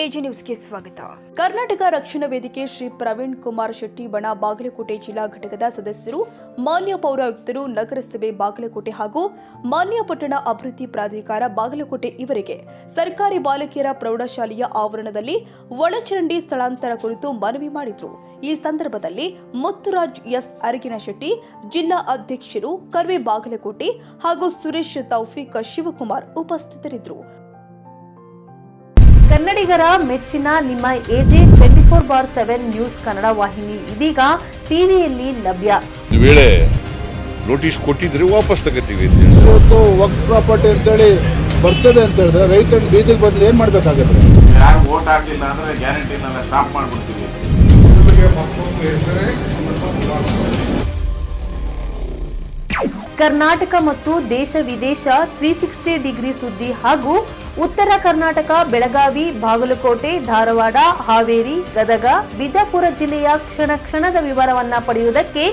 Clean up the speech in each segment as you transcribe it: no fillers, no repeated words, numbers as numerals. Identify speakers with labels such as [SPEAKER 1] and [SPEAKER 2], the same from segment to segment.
[SPEAKER 1] AG ನ್ಯೂಸ್ಗೆ ಸ್ವಾಗತ. ಕರ್ನಾಟಕ ರಕ್ಷಣಾ ವೇದಿಕೆ ಶ್ರೀ ಪ್ರವೀಣ್ ಕುಮಾರ್ ಶೆಟ್ಟಿ ಬಣ ಬಾಗಲಕೋಟೆ ಜಿಲ್ಲಾ ಘಟಕದ ಸದಸ್ಯರು, ಮಾನ್ಯ ಪೌರಾಯುಕ್ತರು, ನಗರಸಭೆ ಬಾಗಲಕೋಟೆ ಹಾಗೂ ಮಾನ್ಯ ಪಟ್ಟಣ ಅಭಿವೃದ್ಧಿ ಪ್ರಾಧಿಕಾರ ಬಾಗಲಕೋಟೆ ಇವರಿಗೆ ಸರ್ಕಾರಿ ಬಾಲಕಿಯರ ಪ್ರೌಢಶಾಲೆಯ ಆವರಣದಲ್ಲಿ ಒಳಚರಂಡಿ ಸ್ಥಳಾಂತರ ಕುರಿತು ಮನವಿ ಮಾಡಿದರು. ಈ ಸಂದರ್ಭದಲ್ಲಿ ಮುತ್ತುರಾಜ್ ಎಸ್ ಅರಗಿನಶೆಟ್ಟಿ, ಜಿಲ್ಲಾ ಅಧ್ಯಕ್ಷರು ಕರ್ವೆ ಬಾಗಲಕೋಟೆ ಹಾಗೂ ಸುರೇಶ್ ತೌಫೀಕ್ ಶಿವಕುಮಾರ್ ಉಪಸ್ಥಿತರಿದ್ದರು.
[SPEAKER 2] ಕನ್ನಡಿಗರ ಮೆಚ್ಚಿನ ನಿಮ್ಮ ಎಜೆ 24/7 ನ್ಯೂಸ್ ಕನ್ನಡ ವಾಹಿನಿ ಇದೀಗ ಟಿವಿಯಲ್ಲಿ ಲಭ್ಯ.
[SPEAKER 3] ಒಂದು ವೇಳೆ ನೋಟಿಸ್ ಕೊಟ್ಟಿದ್ರೆ ವಾಪಸ್ ತಗೋತೀವಿ.
[SPEAKER 4] ಇವತ್ತು ವಕ್ಫ್ ಪ್ರಾಪರ್ಟಿ ಅಂತೇಳಿ ಬರ್ತದೆ ಅಂತ ಹೇಳಿದ್ರೆ ರೈತರು ಬೀದಿಗೆ ಬಂದ್ರೆ ಏನ್ ಮಾಡ್ಬೇಕಾಗುತ್ತೆ?
[SPEAKER 5] ಯಾರು ವೋಟ್ ಹಾಕಿಲ್ಲ ಅಂದ್ರೆ ಗ್ಯಾರಂಟಿನೆಲ್ಲ ಸ್ಟಾಪ್ ಮಾಡ್ಬಿಡ್ತೀವಿ.
[SPEAKER 2] ಕರ್ನಾಟಕ ಮತ್ತು ದೇಶ ವಿದೇಶ 360 ಡಿಗ್ರಿ ಸುದ್ದಿ ಹಾಗೂ ಉತ್ತರ ಕರ್ನಾಟಕ, ಬೆಳಗಾವಿ, ಬಾಗಲಕೋಟೆ, ಧಾರವಾಡ, ಹಾವೇರಿ, ಗದಗ, ಬಿಜಾಪುರ ಜಿಲ್ಲೆಯ ಕ್ಷಣ ಕ್ಷಣದ ವಿವರವನ್ನ ಪಡೆಯುವುದಕ್ಕೆ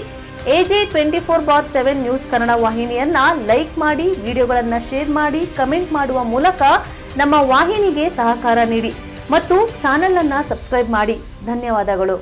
[SPEAKER 2] ಎಜೆ 24/7 ನ್ಯೂಸ್ ಕನ್ನಡ ವಾಹಿನಿಯನ್ನ ಲೈಕ್ ಮಾಡಿ, ವಿಡಿಯೋಗಳನ್ನ ಶೇರ್ ಮಾಡಿ, ಕಮೆಂಟ್ ಮಾಡುವ ಮೂಲಕ ನಮ್ಮ ವಾಹಿನಿಗೆ ಸಹಕಾರ ನೀಡಿ ಮತ್ತು ಚಾನೆಲ್ ಅನ್ನ ಸಬ್ಸ್ಕ್ರೈಬ್ ಮಾಡಿ. ಧನ್ಯವಾದಗಳು.